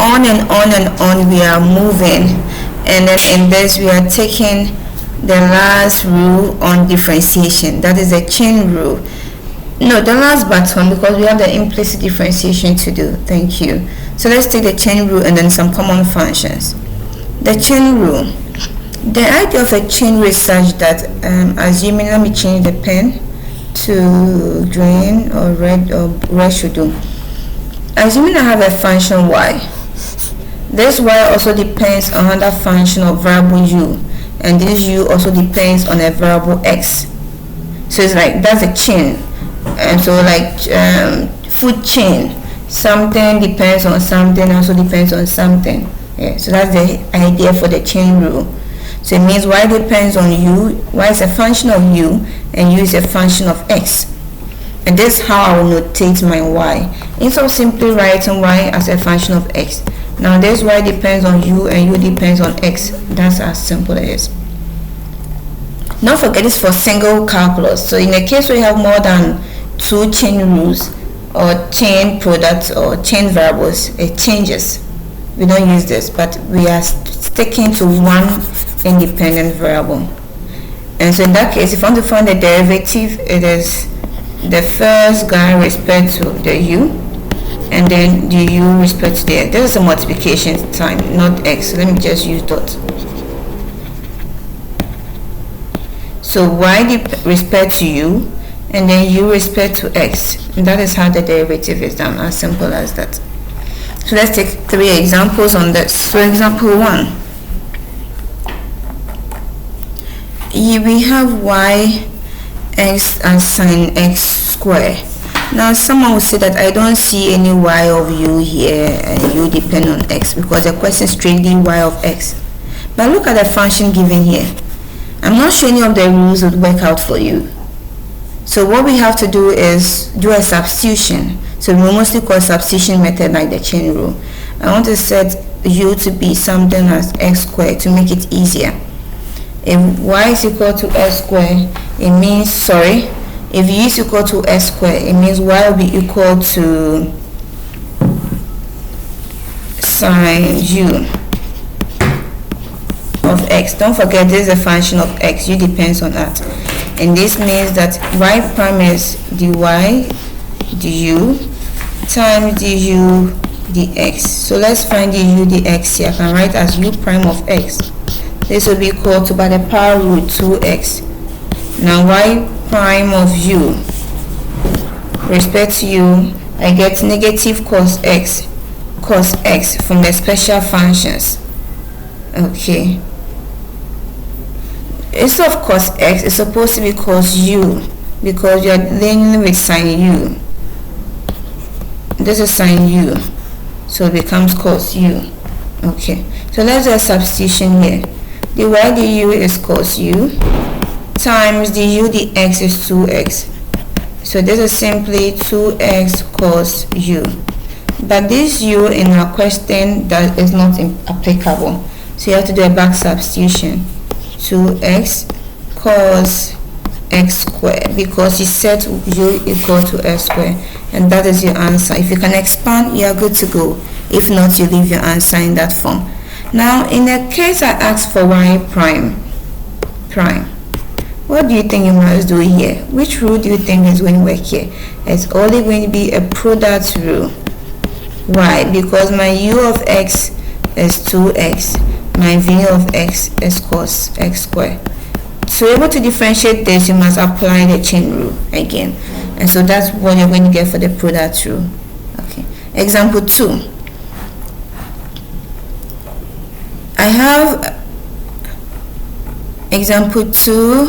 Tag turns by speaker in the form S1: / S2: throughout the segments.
S1: on and on and on we are moving, and then in this we are taking the last rule on differentiation, that is the chain rule. No, the last button, because we have the implicit differentiation to do. Thank you. So let's take the chain rule and then some common functions. The chain rule. The idea of a chain rule is such that, assuming, let me change the pen to green or red should do. Assuming I have a function y, this y also depends on another function of variable u, and this u also depends on a variable x. So it's like, that's a chain. And so like food chain, something depends on something, also depends on something. Yeah, so that's the idea for the chain rule. So it means y depends on u, y is a function of u, and u is a function of x. And this is how I will notate my y. Instead of simply writing y as a function of x, now this y depends on u and u depends on x. That's as simple as it is. Don't forget this for single calculus. So in a case where you have more than two chain rules or chain products or chain variables, it changes. We don't use this, but we are sticking to one independent variable. And so in that case, if I want to find the derivative, it is the first guy respect to the u, and then the u respect to the x. This is a multiplication time, not x. So let me just use dot. So y respect to u, and then u respect to x. And that is how the derivative is done, as simple as that. So let's take 3 examples on this. So example 1. Here we have y x and sine x square. Now someone will say that I don't see any y of u here and u depend on x, because the question is strictly y of x. But look at the function given here. I'm not sure any of the rules would work out for you. So what we have to do is do a substitution. So we mostly call substitution method like the chain rule. I want to set u to be something as x squared to make it easier. If y is equal to x squared, it means, if u is equal to x squared, it means y will be equal to sine u of x. Don't forget this is a function of x, u depends on that. And this means that y prime is dy du times du dx. So let's find du dx here. I can write as u prime of x. This will be equal to, by the power root, 2x. Now y prime of u respect to u, I get negative cos x from the special functions. Okay, instead of cos x, it's supposed to be cos u, because you are dealing with sine u. This is sine u, so it becomes cos u. Okay, so let's do a substitution here. dy du is cos u times du dx is 2x. So this is simply 2x cos u. But this u in our question that is not applicable. So you have to do a back substitution. 2x cos x squared, because you set u equal to x squared, and that is your answer. If you can expand, you are good to go. If not, you leave your answer in that form. Now in the case I ask for y prime, what do you think you must do here? Which rule do you think is going to work here? It's only going to be a product rule. Why? Because my u of x is 2x, my v of x is cos x squared. So able to differentiate this, you must apply the chain rule again, and so that's what you're going to get for the product rule. Okay, example 2. I have example 2.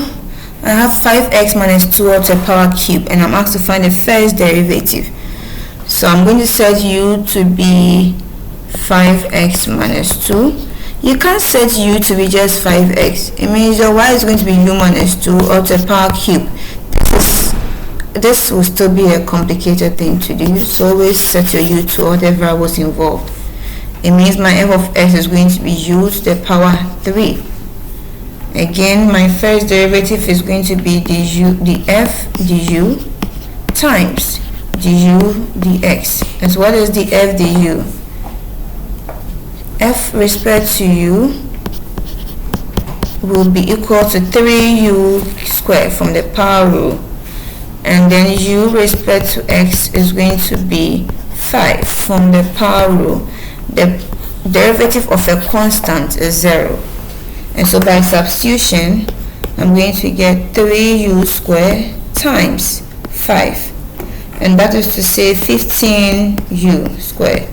S1: I have 5x minus 2 up to the power cube, and I'm asked to find the first derivative. So I'm going to set u to be 5x minus 2. You can't set u to be just 5x. It means your y is going to be u minus 2 up to the power cube. This will still be a complicated thing to do, so always set your u to all the variables involved. It means my f of x is going to be u to the power 3. Again, my first derivative is going to be df du times du dx. And so what is df du? f respect to u will be equal to 3u squared from the power rule, and then u respect to x is going to be 5 from the power rule. The derivative of a constant is 0, and so by substitution I'm going to get 3u squared times 5, and that is to say 15u squared.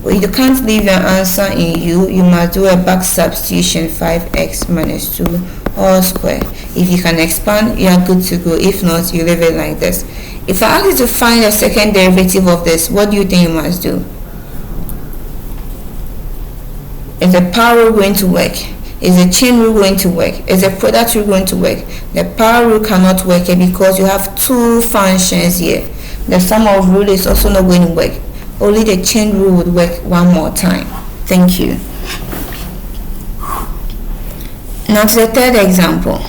S1: Well, you can't leave your answer in u, you must do a back substitution, 5x minus 2 all square. If you can expand, you are good to go. If not, you leave it like this. If I ask you to find the second derivative of this, what do you think you must do? Is the power rule going to work? Is the chain rule going to work? Is the product rule going to work? The power rule cannot work here because you have two functions here. The sum of rule is also not going to work. Only the chain rule would work one more time. Thank you. Now to the third example.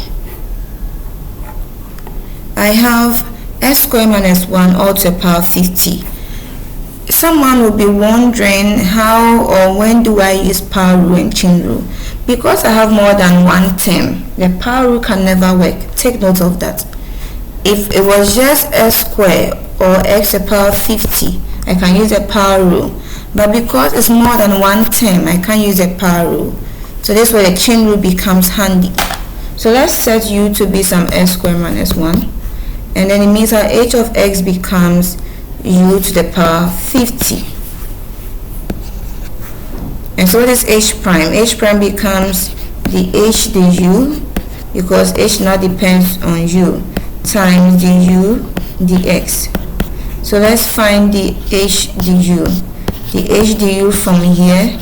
S1: I have x squared minus 1 all to the power 50. Someone will be wondering how or when do I use power rule and chain rule? Because I have more than one term, the power rule can never work. Take note of that. If it was just x squared or x to the power 50, I can use the power rule. But because it's more than one term, I can't use the power rule. So this is where the chain rule becomes handy. So let's set u to be some x squared minus 1. And then it means that h of x becomes u to the power 50. And so what is h prime? H prime becomes the h du, because h now depends on u, times du dx. So let's find the h du. The h du from here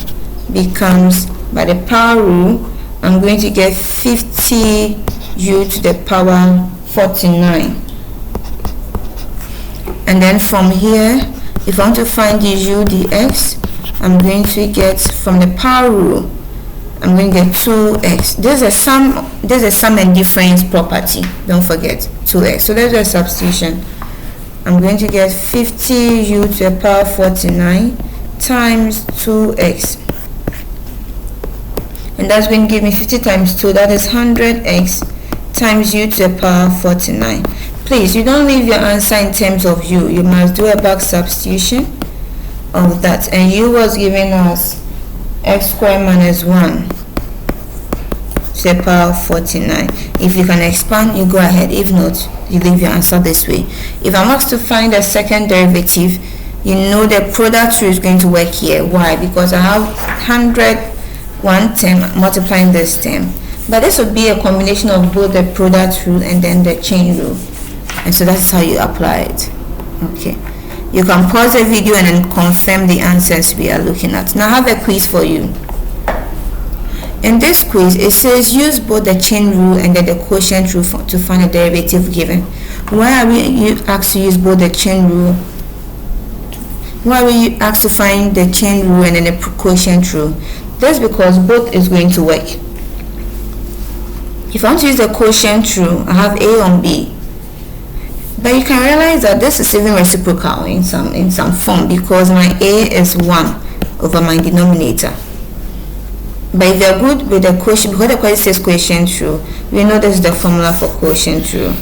S1: becomes, by the power rule, I'm going to get 50 u to the power 49. And then from here, if I want to find the u dx, I'm going to get, from the power rule, I'm going to get 2x. There's a sum and difference property, don't forget, 2x. So there's a substitution. I'm going to get 50u to the power 49 times 2x. And that's going to give me 50 times 2, that is 100x times u to the power 49. Please, you don't leave your answer in terms of u. You must do a back substitution of that. And u was giving us x squared minus 1 to the power 49. If you can expand, you go ahead. If not, you leave your answer this way. If I'm asked to find the second derivative, you know the product rule is going to work here. Why? Because I have 100 one term multiplying this term. But this would be a combination of both the product rule and then the chain rule. And so that's how you apply it. Okay. You can pause the video and then confirm the answers we are looking at. Now I have a quiz for you. In this quiz, it says use both the chain rule and then the quotient rule to find a derivative given. Why are we asked to use both the chain rule? Why are we asked to find the chain rule and then the quotient rule? That's because both is going to work. If I want to use the quotient rule, I have a on b. But you can realize that this is even reciprocal in some form, because my a is 1 over my denominator. But if you're good with the quotient, because the question says quotient rule, we know this is the formula for quotient rule.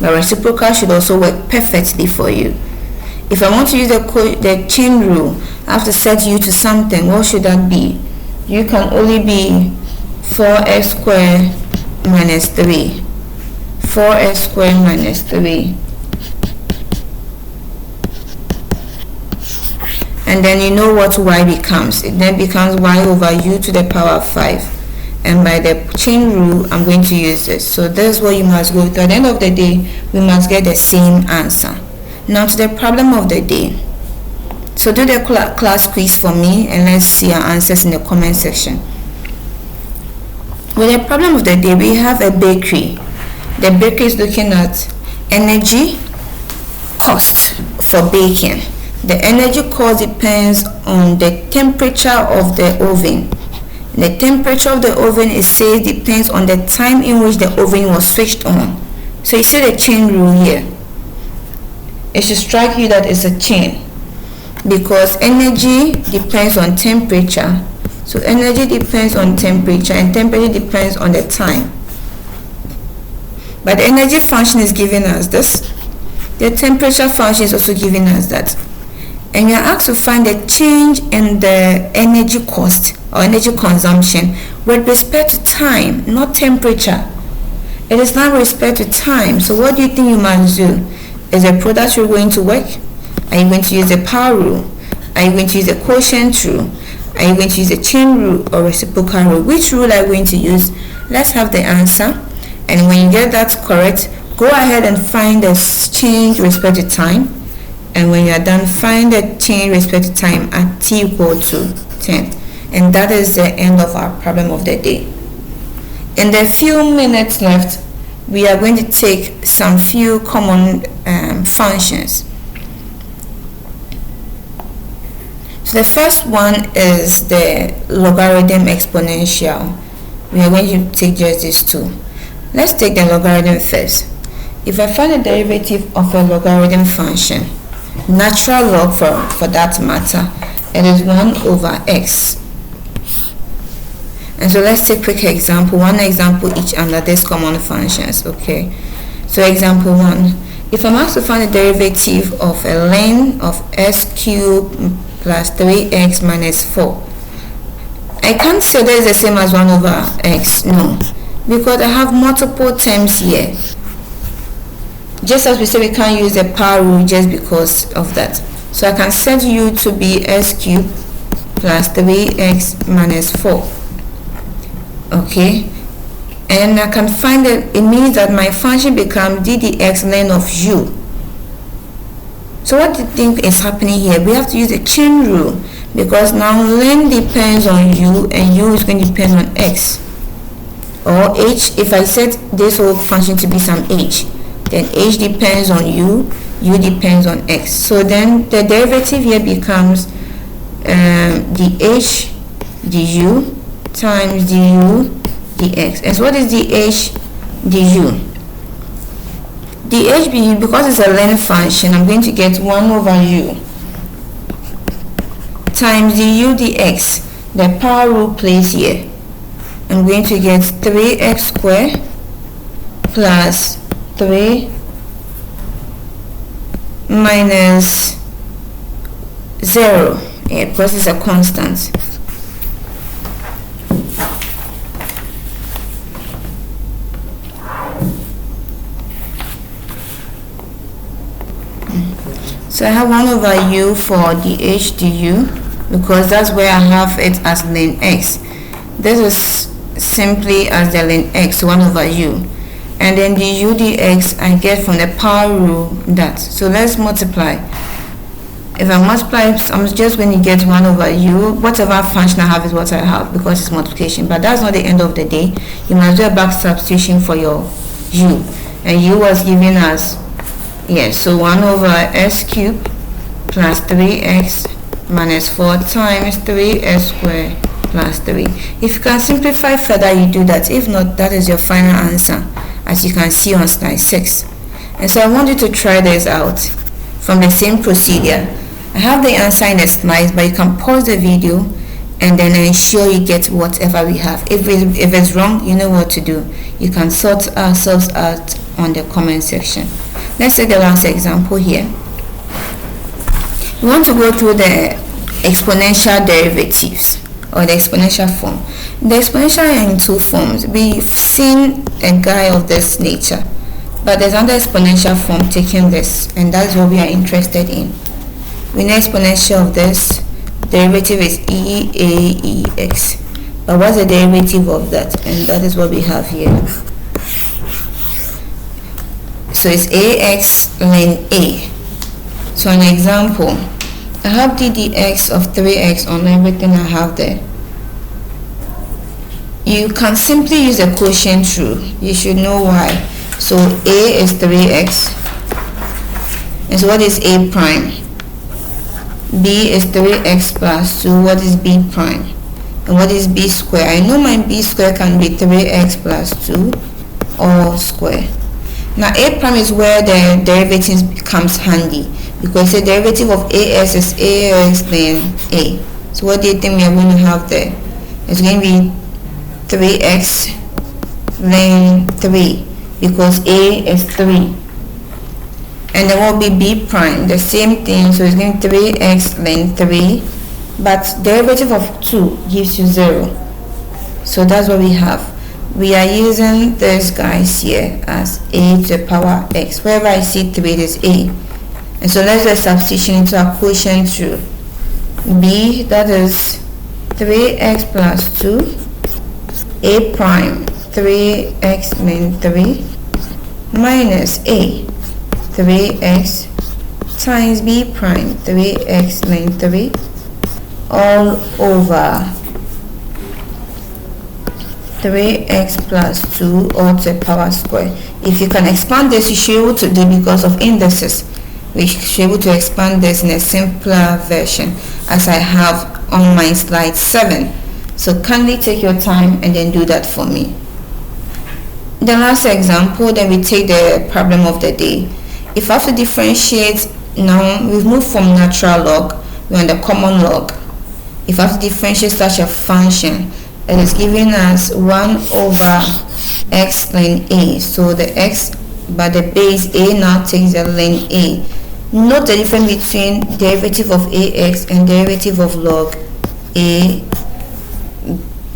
S1: The reciprocal should also work perfectly for you. If I want to use the chain rule, I have to set u to something. What should that be? U can only be 4x squared minus 3. 4x squared minus 3. And then you know what y becomes. It then becomes y over u to the power 5. And by the chain rule, I'm going to use this. So this is what you must go through. At the end of the day, we must get the same answer. Now to the problem of the day. So do the class quiz for me and let's see our answers in the comment section. With the problem of the day, we have a bakery. The bakery is looking at energy cost for baking. The energy cost depends on the temperature of the oven. The temperature of the oven, it says, depends on the time in which the oven was switched on. So you see the chain rule here. It should strike you that it's a chain, because energy depends on temperature So energy depends on temperature, and temperature depends on the time. But the energy function is giving us this. The temperature function is also giving us that. And we are asked to find the change in the energy cost or energy consumption with respect to time, not temperature. It is not with respect to time. So what do you think you must do? Is the product rule going to work? Are you going to use the power rule? Are you going to use the quotient rule? Are you going to use the chain rule or reciprocal rule? Which rule are you going to use? Let's have the answer. And when you get that correct, go ahead and find the change with respect to time. And when you are done, find the change with respect to time at t equal to 10. And that is the end of our problem of the day. In the few minutes left, we are going to take some few common functions. So the first one is the logarithm exponential. We are going to take just these two. Let's take the logarithm first. If I find the derivative of a logarithm function, natural log for that matter, it is 1 over x. And so let's take quick example, one example each under these common functions. Okay, so example 1, if I'm asked to find the derivative of a ln of s cubed plus 3x minus 4, I can't say that is the same as 1 over x, no, because I have multiple terms here. Just as we say we can't use the power rule just because of that. So I can set u to be s cubed plus 3x minus 4. Okay, and I can find that it means that my function becomes d dx ln of u. So what do you think is happening here? We have to use the chain rule, because now ln depends on u and u is going to depend on x, or h. If I set this whole function to be some h, then h depends on u, u depends on x. So then the derivative here becomes dh du times du dx. And so what is dh du? dh du, because it's a ln function, I'm going to get 1 over u times du dx. The power rule plays here. I'm going to get 3x squared plus 3 minus 0, because it's a constant. So I have 1 over u for dh du, because that's where I have it as ln x. This is simply as the ln x, 1 over u. And then du dx I get from the power rule that. So let's multiply. If I multiply, I'm just going to get 1 over u. Whatever function I have is what I have, because it's multiplication. But that's not the end of the day. You must do a back substitution for your u. And u was given as, yes, so 1 over s cubed plus 3x minus 4 times 3s squared plus 3. If you can simplify further, you do that. If not, that is your final answer, as you can see on slide 6. And so I want you to try this out from the same procedure. I have the answer in the slides, but you can pause the video and then ensure you get whatever we have. If it's wrong, you know what to do. You can sort ourselves out on the comment section. Let's take the last example here. We want to go through the exponential derivatives, or the exponential form. The exponential are in two forms. We've seen a guy of this nature, but there's another exponential form taking this, and that's what we are interested in. We know exponential of this derivative is eax, but what's the derivative of that? And that is what we have here. So it's ax ln a. So an example, I have d dx of 3x on everything I have there. You can simply use the quotient rule. You should know why. So a is 3x. And so what is a prime? B is 3x plus 2. What is b prime? And what is b square? I know my b square can be 3x plus 2 all square. Now a prime is where the derivative becomes handy, because the derivative of as is ax then a. So what do you think we are going to have there? It's going to be 3x ln 3 because a is 3. And then what will be b prime? The same thing, so it's going to be 3x ln 3, but derivative of 2 gives you 0. So that's what we have. We are using this guys here as a to the power x. Wherever I see 3, it is a. And so let's just substitution into our quotient rule. B, that is 3x plus 2, a prime 3x ln 3 minus a 3x times b prime 3x ln 3 all over 3x plus 2 all to the power square. If you can expand this, you should be able to do, because of indices, we should be able to expand this in a simpler version as I have on my slide 7. So kindly take your time and then do that for me. The last example, then we take the problem of the day. If I have to differentiate, now we've moved from natural log, we're on the common log. If I have to differentiate such a function, it is giving us 1 over x ln a. So the x by the base a now takes the ln a. Note the difference between derivative of ax and derivative of log a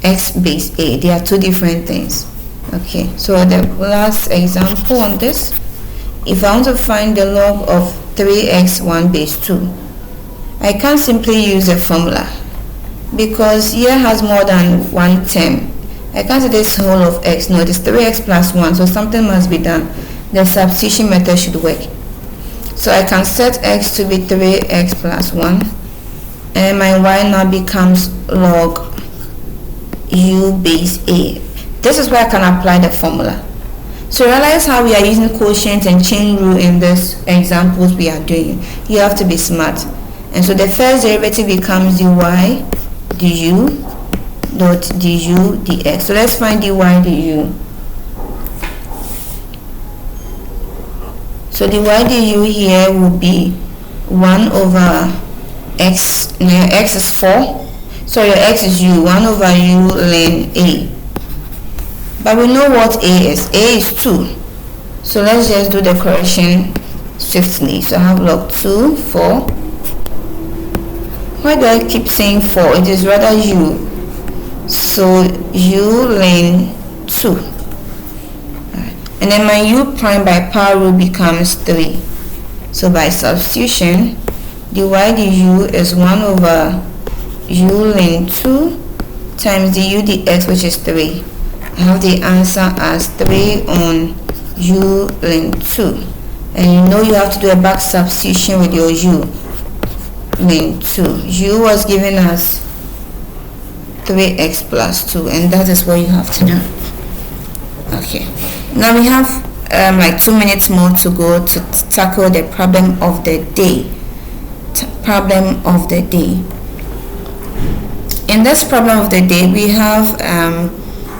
S1: x base a. They are two different things. Okay, so the last example on this, if I want to find the log of 3x 1 base 2, I can't simply use a formula because here has more than one term. I can't say this whole of x. No, it is 3x plus 1, so something must be done. The substitution method should work. So I can set x to be 3x plus 1, and my y now becomes log u base a. This is where I can apply the formula. So realize how we are using quotient and chain rule in this examples we are doing. You have to be smart. And so the first derivative becomes dy du dot du dx. So let's find dy du. So dy du here will be 1 over x. X is 4. So your x is u. 1 over u ln a. But we know what a is. A is 2. So let's just do the correction swiftly. So I have log 2, 4. Why do I keep saying 4? It is rather u. So u ln 2. And then my u prime by power rule becomes 3. So by substitution, dy du is 1 over u ln 2 times du dx, which is 3. I have the answer as 3 on u ln 2. And you know you have to do a back substitution with your u ln 2. U was given as 3x plus 2, and that is what you have to do. Okay, now we have like 2 minutes more to go to tackle the problem of the day. Problem of the day. In this problem of the day, we have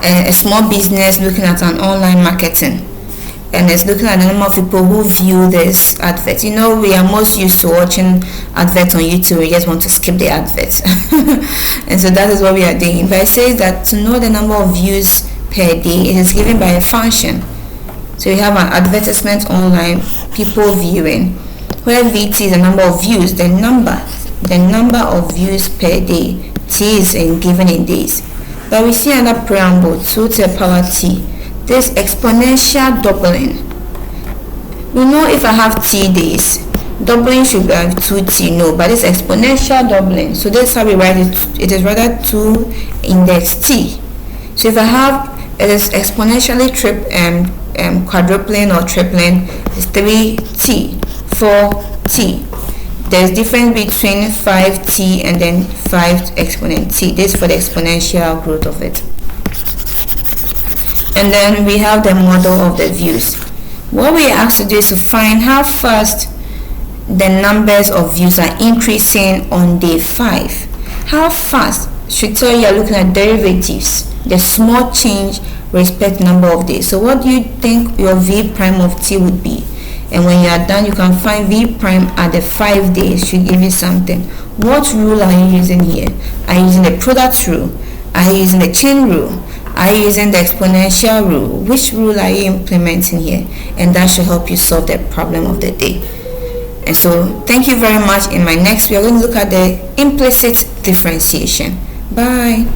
S1: a small business looking at an online marketing, and it's looking at the number of people who view this advert. You know, we are most used to watching adverts on YouTube. We just want to skip the adverts. And so that is what we are doing. But it says that to know the number of views per day, it is given by a function. So you have an advertisement online, people viewing, where VT is the number of views, the number of views per day. T is given in days. But we see another preamble, 2 to the power t. This exponential doubling. We know if I have t days, doubling should be 2t. No, but it's exponential doubling. So that's how we write it. It is rather 2 index t. So if I have, it is exponentially quadrupling or tripling, it's 3t, 4t. There's difference between 5t and then 5 exponent t. This is for the exponential growth of it. And then we have the model of the views. What we are asked to do is to find how fast the numbers of views are increasing on day 5. How fast should tell you are looking at derivatives, the small change with respect to number of days. So what do you think your v prime of t would be? And when you are done, you can find v prime at the 5 days should give you something. What rule are you using here? Are you using the product rule? Are you using the chain rule? Are you using the exponential rule? Which rule are you implementing here? And that should help you solve the problem of the day. And so thank you very much. In my next, we are going to look at the implicit differentiation. Bye.